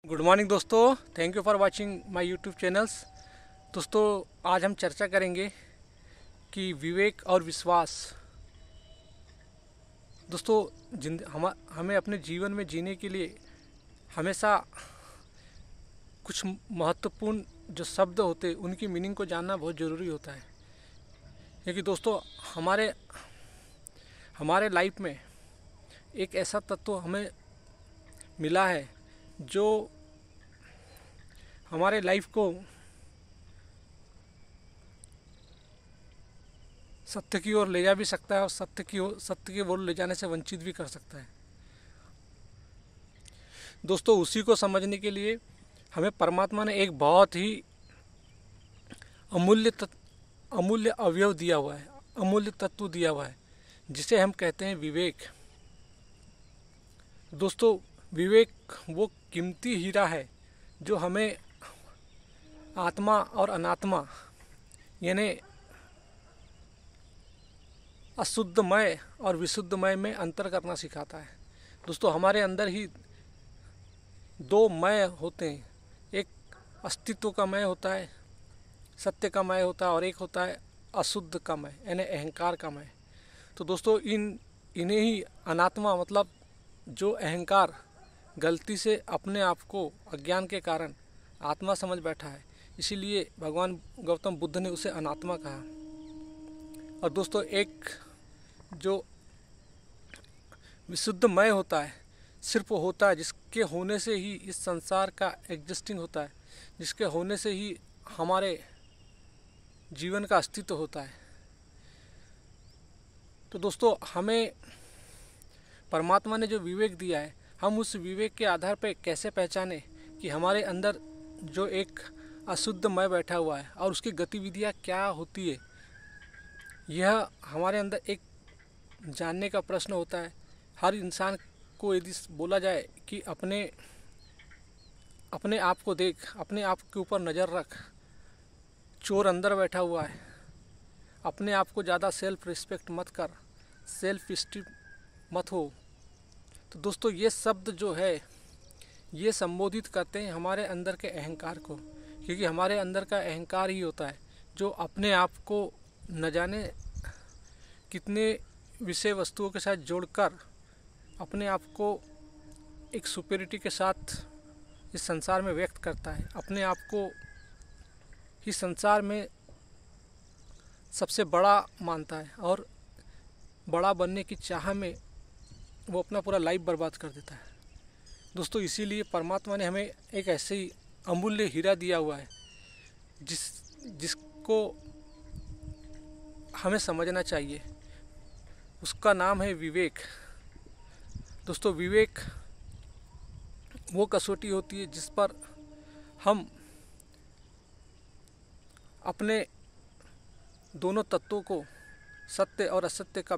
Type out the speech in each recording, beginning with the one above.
Good morning दोस्तों, thank you for watching my YouTube channels. दोस्तों, आज हम चर्चा करेंगे कि विवेक और विश्वास। दोस्तों, हमें अपने जीवन में जीने के लिए हमेशा कुछ महत्वपूर्ण जो शब्द होते हैं उनकी मीनिंग को जानना बहुत ज़रूरी होता है। क्योंकि दोस्तों, हमारे हमारे लाइफ में एक ऐसा तत्व हमें मिला है जो हमारे लाइफ को सत्य की ओर ले जा भी सकता है और सत्य की ओर ले जाने से वंचित भी कर सकता है। दोस्तों, उसी को समझने के लिए हमें परमात्मा ने एक बहुत ही अमूल्य अवयव दिया हुआ है, अमूल्य तत्व दिया हुआ है, जिसे हम कहते हैं विवेक। दोस्तों, विवेक वो कीमती हीरा है जो हमें आत्मा और अनात्मा यानी अशुद्धमय और विशुद्धमय में अंतर करना सिखाता है। दोस्तों, हमारे अंदर ही दो मय होते हैं। एक अस्तित्व का मय होता है, सत्य का मय होता है, और एक होता है अशुद्ध का मय यानी अहंकार का मय। तो दोस्तों, इन्हें ही अनात्मा मतलब जो अहंकार गलती से अपने आप को अज्ञान के कारण आत्मा समझ बैठा है, इसीलिए भगवान गौतम बुद्ध ने उसे अनात्मा कहा। और दोस्तों, एक जो विशुद्धमय होता है सिर्फ वो होता है जिसके होने से ही इस संसार का एग्जिस्टिंग होता है, जिसके होने से ही हमारे जीवन का अस्तित्व होता है। तो दोस्तों, हमें परमात्मा ने जो विवेक दिया है, हम उस विवेक के आधार पर कैसे पहचाने कि हमारे अंदर जो एक अशुद्धमय बैठा हुआ है और उसकी गतिविधियाँ क्या होती है, यह हमारे अंदर एक जानने का प्रश्न होता है। हर इंसान को यदि बोला जाए कि अपने आप को देख, अपने आप के ऊपर नज़र रख, चोर अंदर बैठा हुआ है, अपने आप को ज़्यादा सेल्फ रिस्पेक्ट मत कर, सेल्फ स्टीम मत हो, तो दोस्तों ये शब्द जो है ये संबोधित करते हैं हमारे अंदर के अहंकार को। क्योंकि हमारे अंदर का अहंकार ही होता है जो अपने आप को न जाने कितने विषय वस्तुओं के साथ जोड़कर अपने आप को एक सुपीरियरिटी के साथ इस संसार में व्यक्त करता है, अपने आप को ही संसार में सबसे बड़ा मानता है और बड़ा बनने की चाह में वो अपना पूरा लाइफ बर्बाद कर देता है। दोस्तों, इसीलिए परमात्मा ने हमें एक ऐसे ही अमूल्य हीरा दिया हुआ है जिसको हमें समझना चाहिए। उसका नाम है विवेक। दोस्तों, विवेक वो कसौटी होती है जिस पर हम अपने दोनों तत्वों को, सत्य और असत्य का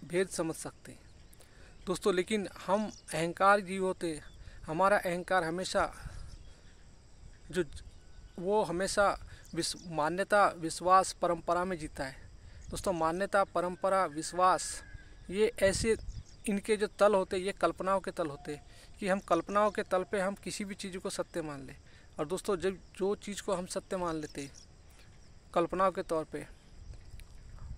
भेद समझ सकते हैं। दोस्तों, लेकिन हम अहंकार जीव होते हैं। हमारा अहंकार हमेशा वो हमेशा मान्यता, विश्वास, परंपरा में जीता है। दोस्तों, मान्यता, परंपरा, विश्वास ये ऐसे इनके जो तल होते हैं ये कल्पनाओं के तल होते हैं कि हम कल्पनाओं के तल पे हम किसी भी चीज़ को सत्य मान लें। और दोस्तों, जब जो चीज़ को हम सत्य मान लेते हैं कल्पनाओं के तौर पे,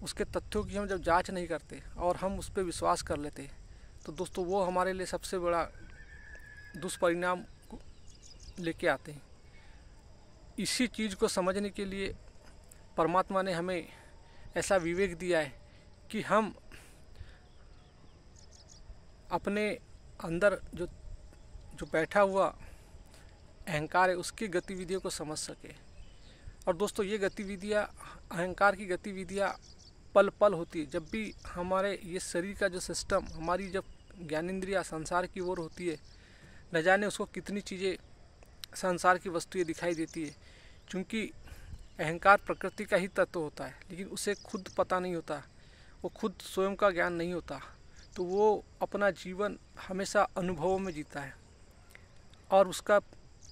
उसके तथ्यों की हम जब जांच नहीं करते और हम उस पर विश्वास कर लेते हैं, तो दोस्तों वो हमारे लिए सबसे बड़ा दुष्परिणाम लेके आते हैं। इसी चीज़ को समझने के लिए परमात्मा ने हमें ऐसा विवेक दिया है कि हम अपने अंदर जो बैठा हुआ अहंकार है उसकी गतिविधियों को समझ सके। और दोस्तों, ये गतिविधियाँ, अहंकार की गतिविधियाँ पल पल होती है। जब भी हमारे ये शरीर का जो सिस्टम, हमारी जब ज्ञानेंद्रिया संसार की ओर होती है, न जाने उसको कितनी चीज़ें संसार की वस्तुएं दिखाई देती है। क्योंकि अहंकार प्रकृति का ही तत्व होता है, लेकिन उसे खुद पता नहीं होता, वो खुद स्वयं का ज्ञान नहीं होता, तो वो अपना जीवन हमेशा अनुभवों में जीता है और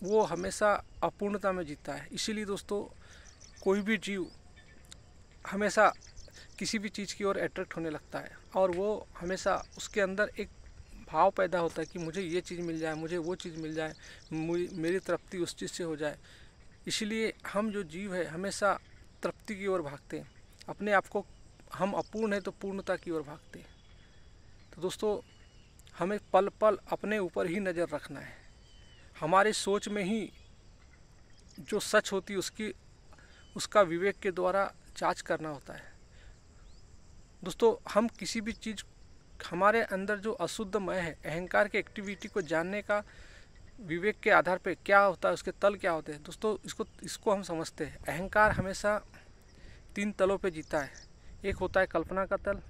वो हमेशा अपूर्णता में जीता है। इसीलिए दोस्तों, कोई भी जीव हमेशा किसी भी चीज़ की ओर अट्रैक्ट होने लगता है और वो हमेशा उसके अंदर एक भाव पैदा होता है कि मुझे ये चीज़ मिल जाए, मुझे वो चीज़ मिल जाए, मेरी तृप्ति उस चीज़ से हो जाए। इसलिए हम जो जीव है हमेशा तृप्ति की ओर भागते हैं, अपने आप को हम अपूर्ण है तो पूर्णता की ओर भागते हैं। तो दोस्तों हमें पल पल अपने ऊपर ही नज़र रखना है। हमारे सोच में ही जो सच होती है उसका विवेक के द्वारा जांच करना होता है। दोस्तों हम किसी भी चीज़, हमारे अंदर जो अशुद्ध मय है, अहंकार की एक्टिविटी को जानने का विवेक के आधार पे क्या होता है, उसके तल क्या होते हैं। दोस्तों इसको हम समझते हैं। अहंकार हमेशा 3 तलों पे जीता है। एक होता है कल्पना का तल,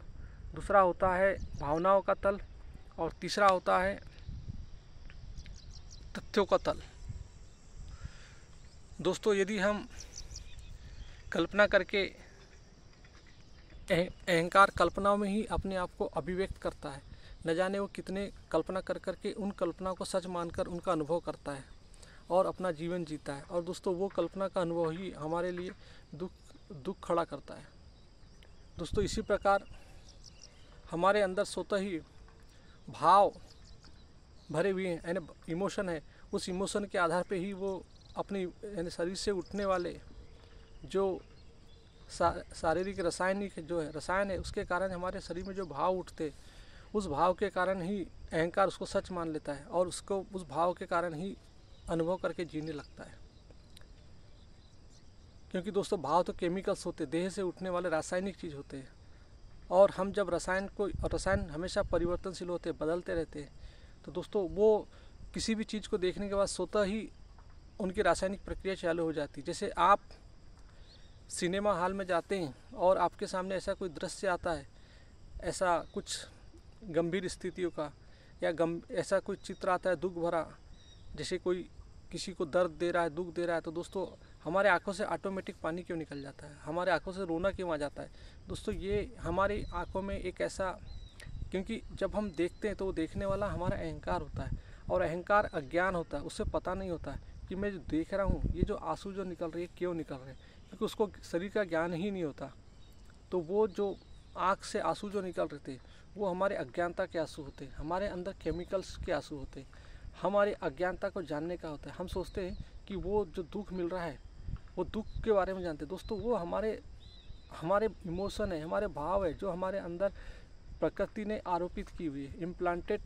दूसरा होता है भावनाओं का तल, और तीसरा होता है तथ्यों का तल। दोस्तों यदि हम कल्पना करके, अहंकार कल्पनाओं में ही अपने आप को अभिव्यक्त करता है। न जाने वो कितने कल्पना कर करके उन कल्पनाओं को सच मानकर उनका अनुभव करता है और अपना जीवन जीता है। और दोस्तों वो कल्पना का अनुभव ही हमारे लिए दुख खड़ा करता है। दोस्तों इसी प्रकार हमारे अंदर स्वतः ही भाव भरे हुए हैं, यानी इमोशन है। उस इमोशन के आधार पे ही वो अपनी यानी शरीर से उठने वाले जो शारीरिक रासायनिक जो है रसायन है, उसके कारण हमारे शरीर में जो भाव उठते, उस भाव के कारण ही अहंकार उसको सच मान लेता है और उसको उस भाव के कारण ही अनुभव करके जीने लगता है। क्योंकि दोस्तों भाव तो केमिकल्स होते, देह से उठने वाले रासायनिक चीज़ होते हैं। और हम जब रसायन हमेशा परिवर्तनशील होते, बदलते रहते हैं। तो दोस्तों वो किसी भी चीज़ को देखने के बाद स्वतः ही उनकी रासायनिक प्रक्रिया चालू हो जाती है। जैसे आप सिनेमा हॉल में जाते हैं और आपके सामने ऐसा कोई दृश्य आता है, ऐसा कुछ गंभीर स्थितियों का, या ऐसा कोई चित्र आता है दुख भरा, जैसे कोई किसी को दर्द दे रहा है, दुख दे रहा है, तो दोस्तों हमारे आंखों से ऑटोमेटिक पानी क्यों निकल जाता है, हमारे आंखों से रोना क्यों आ जाता है। दोस्तों ये हमारी आंखों में एक ऐसा, क्योंकि जब हम देखते हैं तो वो देखने वाला हमारा अहंकार होता है, और अहंकार अज्ञान होता है। उससे पता नहीं होता है कि मैं जो देख रहा हूँ, ये जो आंसू जो निकल रही है क्यों निकल रहे हैं, क्योंकि उसको शरीर का ज्ञान ही नहीं होता। तो वो जो आँख से आंसू जो निकल रहे थे वो हमारे अज्ञानता के आंसू होते हैं, हमारे अंदर केमिकल्स के आंसू होते हैं, हमारे अज्ञानता को जानने का होता है। हम सोचते हैं कि वो जो दुख मिल रहा है वो दुख के बारे में जानते हैं। दोस्तों वो हमारे इमोशन है, हमारे भाव है, जो हमारे अंदर प्रकृति ने आरोपित की हुई है, इम्प्लांटेड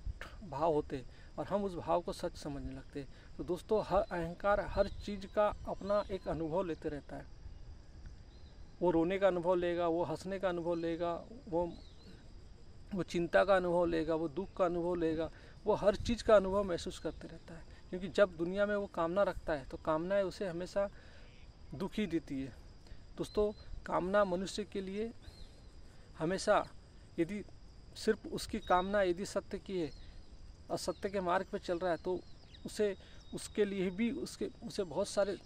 भाव होते हैं, और हम उस भाव को सच समझने लगते हैं। तो दोस्तों हर अहंकार हर चीज़ का अपना एक अनुभव लेते रहता है। वो रोने का अनुभव लेगा, वो हंसने का अनुभव लेगा, वो चिंता का अनुभव लेगा, वो दुख का अनुभव लेगा, वो हर चीज़ का अनुभव महसूस करते रहता है। क्योंकि जब दुनिया में वो कामना रखता है तो कामनाएं उसे हमेशा दुख ही देती है। दोस्तों कामना मनुष्य के लिए हमेशा, यदि सिर्फ उसकी कामना यदि सत्य की है और सत्य के मार्ग पर चल रहा है, तो उसके लिए भी उसे बहुत सारे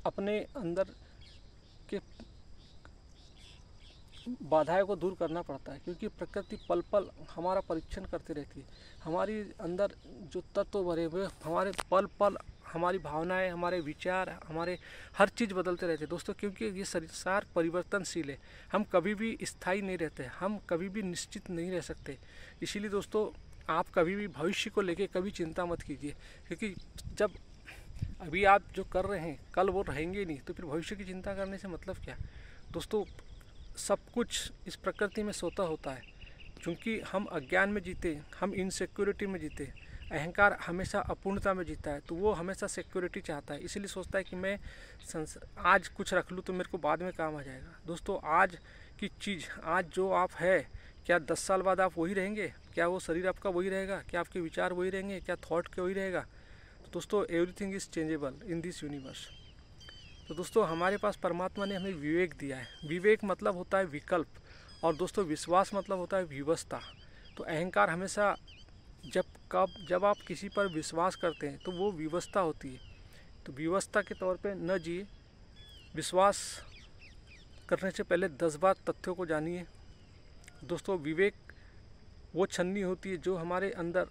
अपने अंदर के बाधाएं को दूर करना पड़ता है। क्योंकि प्रकृति पल पल हमारा परीक्षण करती रहती है। हमारी अंदर जो तत्व भरे हुए, हमारे पल पल हमारी भावनाएं, हमारे विचार, हमारे हर चीज़ बदलते रहते हैं दोस्तों। क्योंकि ये संसार परिवर्तनशील है, हम कभी भी स्थायी नहीं रहते, हम कभी भी निश्चित नहीं रह सकते। इसीलिए दोस्तों आप कभी भी भविष्य को लेके कभी चिंता मत कीजिए, क्योंकि जब अभी आप जो कर रहे हैं कल वो रहेंगे नहीं, तो फिर भविष्य की चिंता करने से मतलब क्या। दोस्तों सब कुछ इस प्रकृति में स्वतः होता है। क्योंकि हम अज्ञान में जीते, हम इनसिक्योरिटी में जीते, अहंकार हमेशा अपूर्णता में जीता है, तो वो हमेशा सिक्योरिटी चाहता है। इसीलिए सोचता है कि मैं आज कुछ रख लूँ तो मेरे को बाद में काम आ जाएगा। दोस्तों आज की चीज़, आज जो आप है, क्या 10 साल बाद आप वही रहेंगे? क्या वो शरीर आपका वही रहेगा? क्या आपके विचार वही रहेंगे? क्या थॉट के वही रहेगा? तो दोस्तों everything is changeable in this universe. तो दोस्तों हमारे पास परमात्मा ने हमें विवेक दिया है। विवेक मतलब होता है विकल्प, और दोस्तों विश्वास मतलब होता है विवशता। तो अहंकार हमेशा जब आप किसी पर विश्वास करते हैं तो वो विवशता होती है। तो विवशता के तौर पे न जिए, विश्वास करने से पहले 10 बार तथ्यों को जानिए। दोस्तों विवेक वो छन्नी होती है जो हमारे अंदर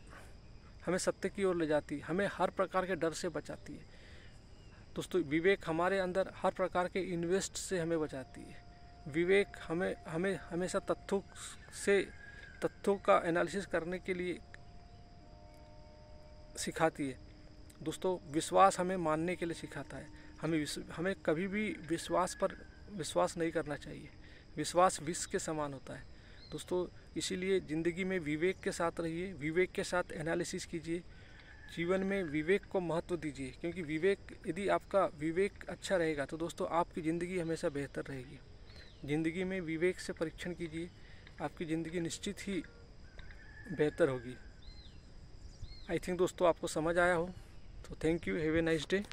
हमें सत्य की ओर ले जाती है, हमें हर प्रकार के डर से बचाती है। दोस्तों विवेक हमारे अंदर हर प्रकार के इन्वेस्ट से हमें बचाती है। विवेक हमें हमेशा तथ्यों का एनालिसिस करने के लिए सिखाती है। दोस्तों विश्वास हमें मानने के लिए सिखाता है। हमें कभी भी विश्वास पर विश्वास नहीं करना चाहिए। विश्वास विष के समान होता है दोस्तों। इसीलिए ज़िंदगी में विवेक के साथ रहिए, विवेक के साथ एनालिसिस कीजिए, जीवन में विवेक को महत्व दीजिए, क्योंकि यदि आपका विवेक अच्छा रहेगा तो दोस्तों आपकी ज़िंदगी हमेशा बेहतर रहेगी। ज़िंदगी में विवेक से परीक्षण कीजिए, आपकी ज़िंदगी निश्चित ही बेहतर होगी। आई थिंक दोस्तों आपको समझ आया हो, तो thank you, have a nice day.